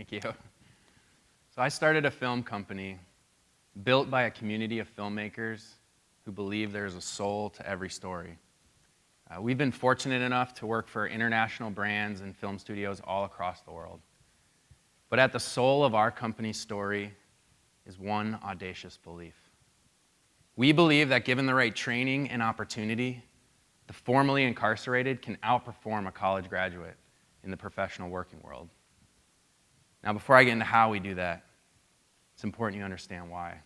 Thank you. So I started a film company built by a community of filmmakers who believe there's a soul to every story. We've been fortunate enough to work for international brands and film studios all across the world. But at the soul of our company's story is one audacious belief. We believe that given the right training and opportunity, the formerly incarcerated can outperform a college graduate in the professional working world. Now, before I get into how we do that, it's important you understand why.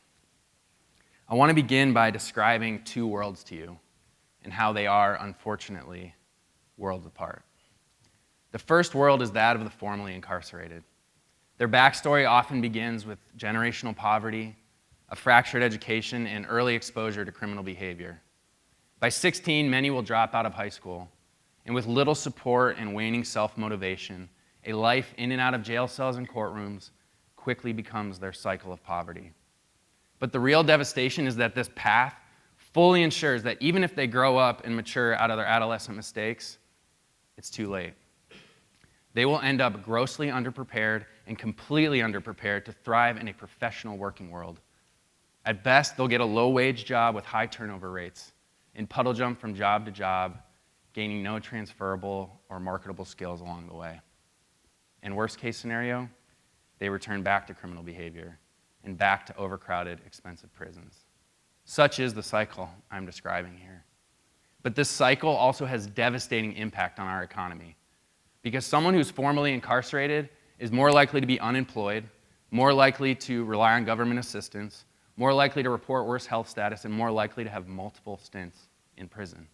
I want to begin by describing two worlds to you and how they are, unfortunately, worlds apart. The first world is that of the formerly incarcerated. Their backstory often begins with generational poverty, a fractured education, and early exposure to criminal behavior. By 16, many will drop out of high school, and with little support and waning self-motivation, a life in and out of jail cells and courtrooms quickly becomes their cycle of poverty. But the real devastation is that this path fully ensures that even if they grow up and mature out of their adolescent mistakes, it's too late. They will end up grossly underprepared and completely underprepared to thrive in a professional working world. At best, they'll get a low-wage job with high turnover rates and puddle jump from job to job, gaining no transferable or marketable skills along the way. In worst-case scenario, they return back to criminal behavior and back to overcrowded, expensive prisons. Such is the cycle I'm describing here. But this cycle also has devastating impact on our economy, because someone who's formerly incarcerated is more likely to be unemployed, more likely to rely on government assistance, more likely to report worse health status, and more likely to have multiple stints in prison.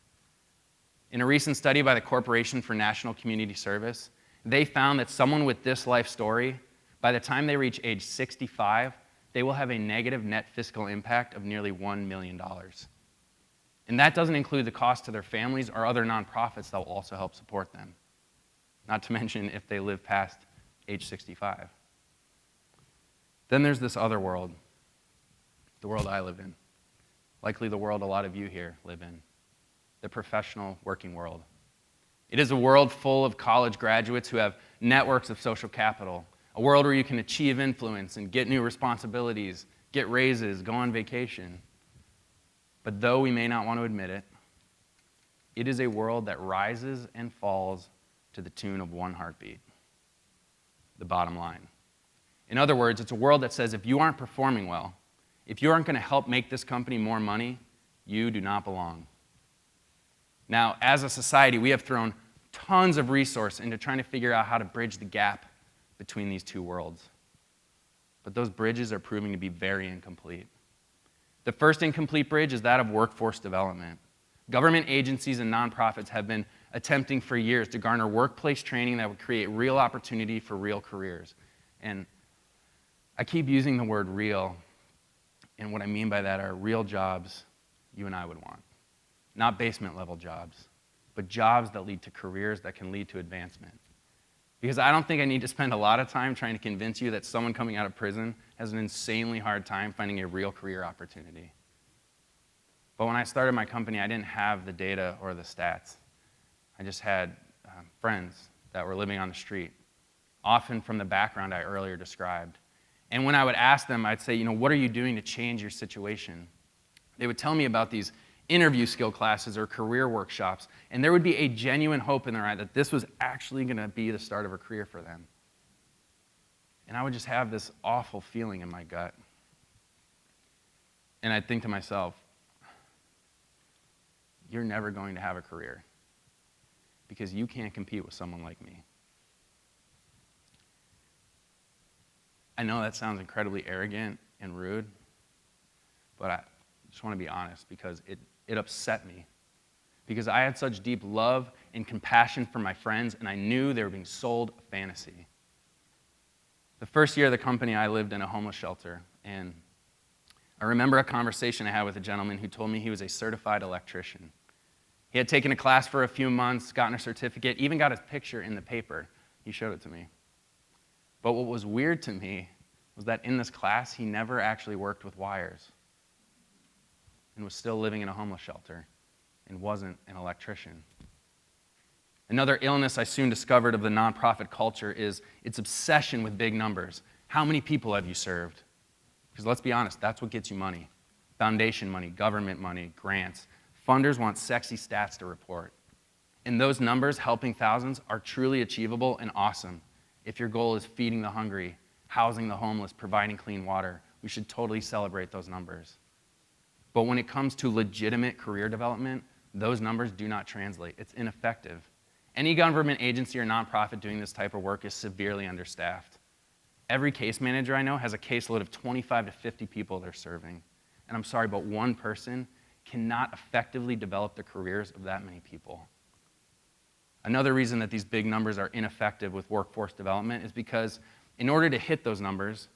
In a recent study by the Corporation for National Community Service, they found that someone with this life story, by the time they reach age 65, they will have a negative net fiscal impact of nearly $1 million. And that doesn't include the cost to their families or other nonprofits that will also help support them, not to mention if they live past age 65. Then there's this other world, the world I live in, likely the world a lot of you here live in, the professional working world. It is a world full of college graduates who have networks of social capital, a world where you can achieve influence and get new responsibilities, get raises, go on vacation. But though we may not want to admit it, it is a world that rises and falls to the tune of one heartbeat, the bottom line. In other words, it's a world that says if you aren't performing well, if you aren't going to help make this company more money, you do not belong. Now, as a society, we have thrown tons of resource into trying to figure out how to bridge the gap between these two worlds. But those bridges are proving to be very incomplete. The first incomplete bridge is that of workforce development. Government agencies and nonprofits have been attempting for years to garner workplace training that would create real opportunity for real careers. And I keep using the word real, and what I mean by that are real jobs you and I would want. Not basement-level jobs, but jobs that lead to careers that can lead to advancement. Because I don't think I need to spend a lot of time trying to convince you that someone coming out of prison has an insanely hard time finding a real career opportunity. But when I started my company, I didn't have the data or the stats. I just had friends that were living on the street, often from the background I earlier described. And when I would ask them, I'd say, what are you doing to change your situation? They would tell me about these interview skill classes or career workshops, and there would be a genuine hope in their eye that this was actually going to be the start of a career for them. And I would just have this awful feeling in my gut. And I'd think to myself, you're never going to have a career because you can't compete with someone like me. I know that sounds incredibly arrogant and rude, but I just want to be honest because it upset me because I had such deep love and compassion for my friends, and I knew they were being sold a fantasy. The first year of the company, I lived in a homeless shelter, and I remember a conversation I had with a gentleman who told me he was a certified electrician. He had taken a class for a few months, gotten a certificate, even got his picture in the paper. He showed it to me. But what was weird to me was that in this class, he never actually worked with wires and was still living in a homeless shelter and wasn't an electrician. Another illness I soon discovered of the nonprofit culture is its obsession with big numbers. How many people have you served? Because let's be honest, that's what gets you money. Foundation money, government money, grants. Funders want sexy stats to report. And those numbers, helping thousands, are truly achievable and awesome. If your goal is feeding the hungry, housing the homeless, providing clean water, we should totally celebrate those numbers. But when it comes to legitimate career development, those numbers do not translate. It's ineffective. Any government agency or nonprofit doing this type of work is severely understaffed. Every case manager I know has a caseload of 25 to 50 people they're serving. And I'm sorry, but one person cannot effectively develop the careers of that many people. Another reason that these big numbers are ineffective with workforce development is because in order to hit those numbers,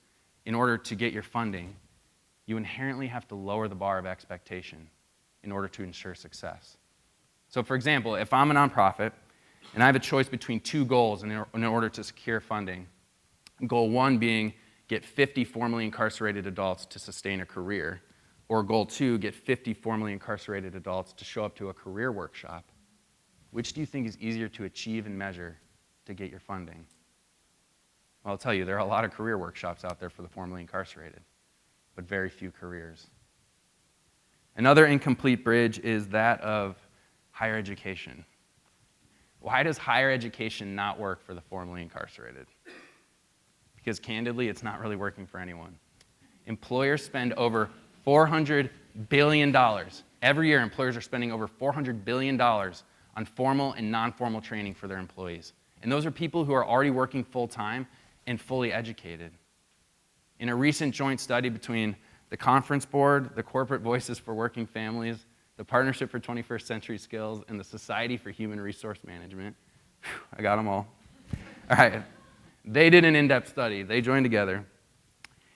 in order to get your funding, you inherently have to lower the bar of expectation in order to ensure success. So for example, if I'm a nonprofit and I have a choice between two goals in order to secure funding, goal one being get 50 formerly incarcerated adults to sustain a career, or goal two, get 50 formerly incarcerated adults to show up to a career workshop, which do you think is easier to achieve and measure to get your funding? Well, I'll tell you, there are a lot of career workshops out there for the formerly incarcerated, but very few careers. Another incomplete bridge is that of higher education. Why does higher education not work for the formerly incarcerated? Because candidly, it's not really working for anyone. Employers spend over $400 billion. Every year, employers are spending over $400 billion on formal and non-formal training for their employees. And those are people who are already working full-time and fully educated. In a recent joint study between the Conference Board, the Corporate Voices for Working Families, the Partnership for 21st Century Skills, and the Society for Human Resource Management, I got them all. All right, they did an in-depth study. They joined together,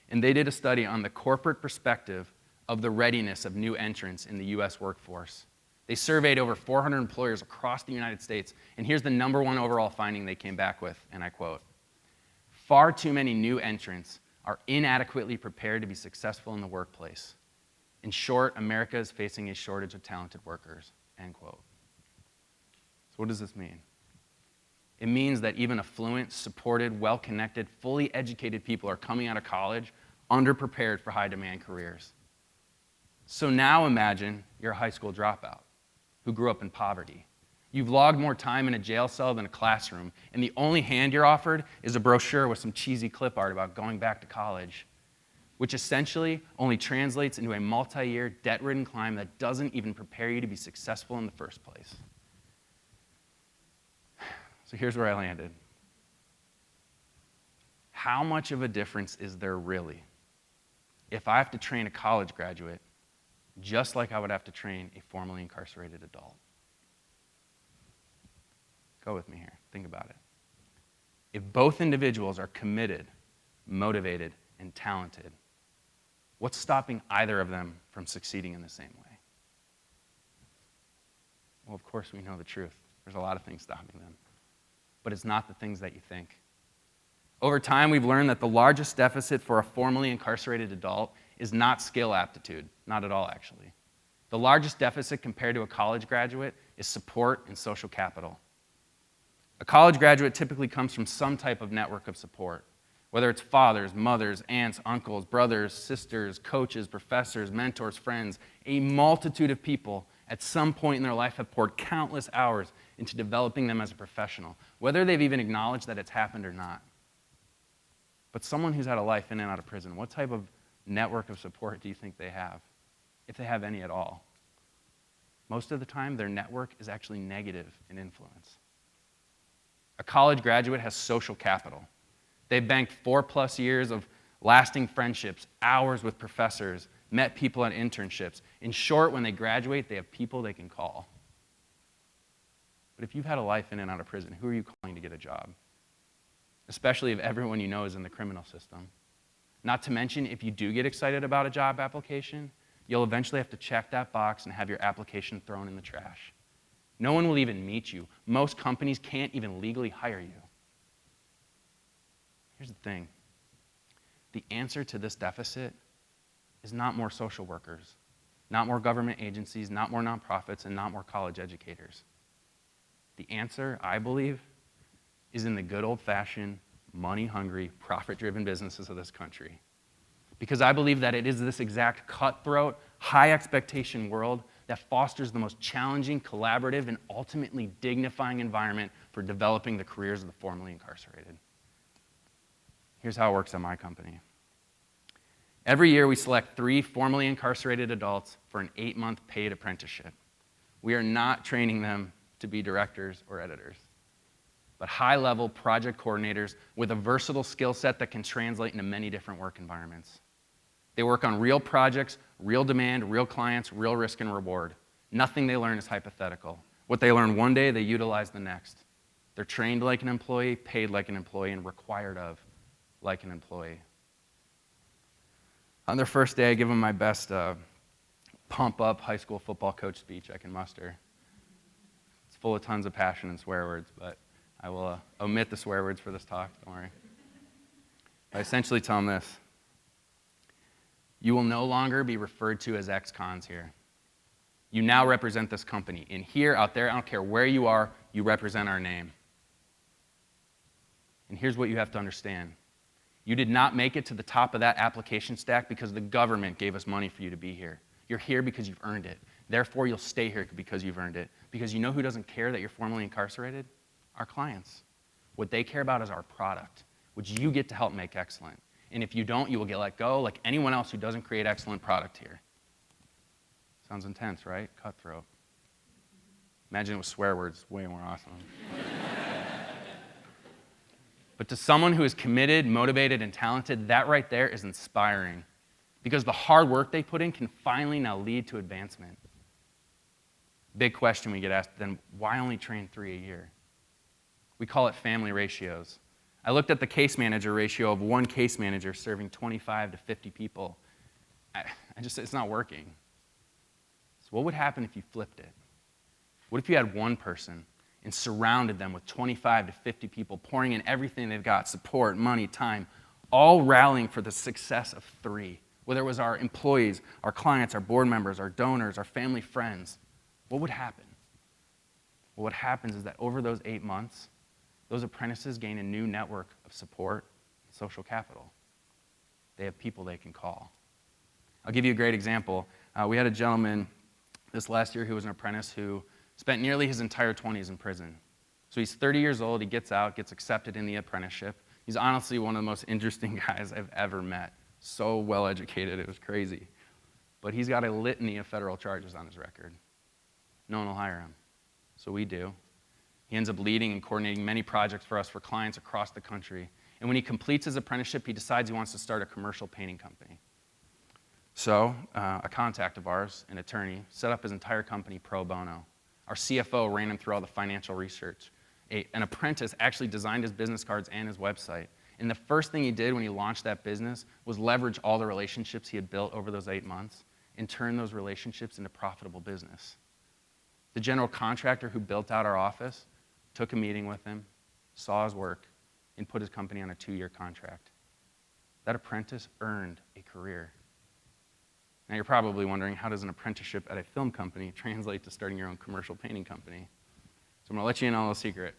and they did a study on the corporate perspective of the readiness of new entrants in the U.S. workforce. They surveyed over 400 employers across the United States, and here's the number one overall finding they came back with, and I quote, "Far too many new entrants are inadequately prepared to be successful in the workplace. In short, America is facing a shortage of talented workers," end quote. So what does this mean? It means that even affluent, supported, well-connected, fully educated people are coming out of college underprepared for high-demand careers. So now imagine you're a high school dropout who grew up in poverty. You've logged more time in a jail cell than a classroom, and the only hand you're offered is a brochure with some cheesy clip art about going back to college, which essentially only translates into a multi-year, debt-ridden climb that doesn't even prepare you to be successful in the first place. So here's where I landed. How much of a difference is there really if I have to train a college graduate just like I would have to train a formerly incarcerated adult? Go with me here. Think about it. If both individuals are committed, motivated, and talented, what's stopping either of them from succeeding in the same way? Well, of course, we know the truth. There's a lot of things stopping them. But it's not the things that you think. Over time, we've learned that the largest deficit for a formerly incarcerated adult is not skill aptitude, not at all, actually. The largest deficit compared to a college graduate is support and social capital. A college graduate typically comes from some type of network of support, whether it's fathers, mothers, aunts, uncles, brothers, sisters, coaches, professors, mentors, friends. A multitude of people at some point in their life have poured countless hours into developing them as a professional, whether they've even acknowledged that it's happened or not. But someone who's had a life in and out of prison, what type of network of support do you think they have, if they have any at all? Most of the time, their network is actually negative in influence. A college graduate has social capital. They've banked 4+ years of lasting friendships, hours with professors, met people at internships. In short, when they graduate, they have people they can call. But if you've had a life in and out of prison, who are you calling to get a job? Especially if everyone you know is in the criminal system. Not to mention, if you do get excited about a job application, you'll eventually have to check that box and have your application thrown in the trash. No one will even meet you. Most companies can't even legally hire you. Here's the thing. The answer to this deficit is not more social workers, not more government agencies, not more nonprofits, and not more college educators. The answer, I believe, is in the good old-fashioned, money-hungry, profit-driven businesses of this country. Because I believe that it is this exact cutthroat, high-expectation world that fosters the most challenging, collaborative, and ultimately dignifying environment for developing the careers of the formerly incarcerated. Here's how it works at my company. Every year, we select 3 formerly incarcerated adults for an 8-month paid apprenticeship. We are not training them to be directors or editors, but high-level project coordinators with a versatile skill set that can translate into many different work environments. They work on real projects, real demand, real clients, real risk and reward. Nothing they learn is hypothetical. What they learn one day, they utilize the next. They're trained like an employee, paid like an employee, and required of like an employee. On their first day, I give them my best pump-up high school football coach speech I can muster. It's full of tons of passion and swear words, but I will omit the swear words for this talk, don't worry. I essentially tell them this: you will no longer be referred to as ex-cons here. You now represent this company. In here, out there, I don't care where you are, you represent our name. And here's what you have to understand. You did not make it to the top of that application stack because the government gave us money for you to be here. You're here because you've earned it. Therefore, you'll stay here because you've earned it. Because you know who doesn't care that you're formerly incarcerated? Our clients. What they care about is our product, which you get to help make excellent. And if you don't, you will get let go like anyone else who doesn't create excellent product here. Sounds intense, right? Cutthroat. Imagine it with swear words. Way more awesome. But to someone who is committed, motivated, and talented, that right there is inspiring. Because the hard work they put in can finally now lead to advancement. Big question we get asked, then why only train 3 a year? We call it family ratios. I looked at the case manager ratio of 1 case manager serving 25 to 50 people. It's not working. So what would happen if you flipped it? What if you had 1 person and surrounded them with 25 to 50 people pouring in everything they've got, support, money, time, all rallying for the success of 3, whether it was our employees, our clients, our board members, our donors, our family, friends? What would happen? Well, what happens is that over those 8 months, those apprentices gain a new network of support and social capital. They have people they can call. I'll give you a great example. We had a gentleman this last year who was an apprentice who spent nearly his entire 20s in prison. So he's 30 years old, he gets out, gets accepted in the apprenticeship. He's honestly one of the most interesting guys I've ever met. So well educated, it was crazy. But he's got a litany of federal charges on his record. No one will hire him. So we do. He ends up leading and coordinating many projects for us for clients across the country. And when he completes his apprenticeship, he decides he wants to start a commercial painting company. So a contact of ours, an attorney, set up his entire company pro bono. Our CFO ran him through all the financial research. An apprentice actually designed his business cards and his website. And the first thing he did when he launched that business was leverage all the relationships he had built over those 8 months and turn those relationships into profitable business. The general contractor who built out our office took a meeting with him, saw his work, and put his company on a 2-year contract. That apprentice earned a career. Now you're probably wondering, how does an apprenticeship at a film company translate to starting your own commercial painting company? So I'm going to let you in on a little secret.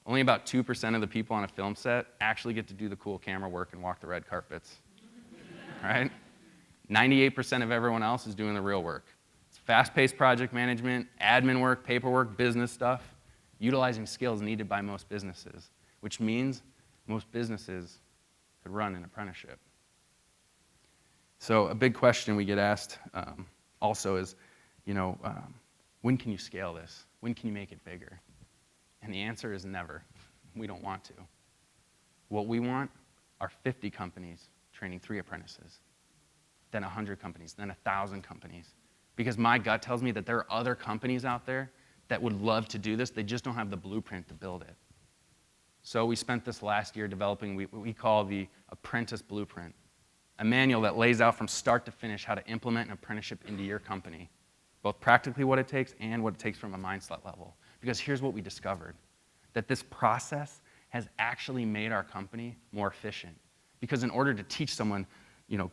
Only about 2% of the people on a film set actually get to do the cool camera work and walk the red carpets. Right? 98% of everyone else is doing the real work. It's fast-paced project management, admin work, paperwork, business stuff, utilizing skills needed by most businesses, which means most businesses could run an apprenticeship. So a big question we get asked also is, when can you scale this? When can you make it bigger? And the answer is never. We don't want to. What we want are 50 companies training 3 apprentices, then 100 companies, then 1,000 companies. Because my gut tells me that there are other companies out there that would love to do this, they just don't have the blueprint to build it. So we spent this last year developing what we call the Apprentice Blueprint, a manual that lays out from start to finish how to implement an apprenticeship into your company, both practically what it takes and what it takes from a mindset level. Because here's what we discovered, that this process has actually made our company more efficient. Because in order to teach someone,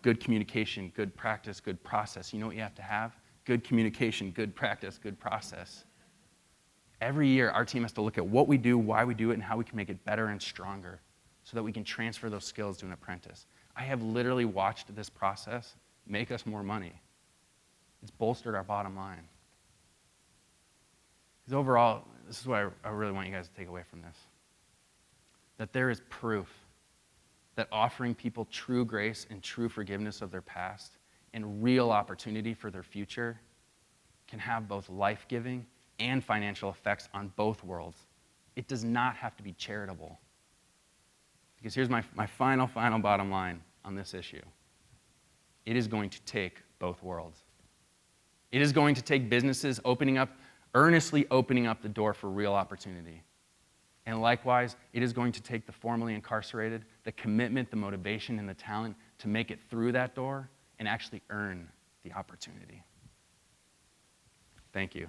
good communication, good practice, good process, you know what you have to have? Good communication, good practice, good process. Every year, our team has to look at what we do, why we do it, and how we can make it better and stronger so that we can transfer those skills to an apprentice. I have literally watched this process make us more money. It's bolstered our bottom line. Because overall, this is what I really want you guys to take away from this. That there is proof that offering people true grace and true forgiveness of their past and real opportunity for their future can have both life-giving and financial effects on both worlds. It does not have to be charitable. Because here's my final bottom line on this issue. It is going to take both worlds. It is going to take businesses earnestly opening up the door for real opportunity. And likewise, it is going to take the formerly incarcerated, the commitment, the motivation, and the talent to make it through that door and actually earn the opportunity. Thank you.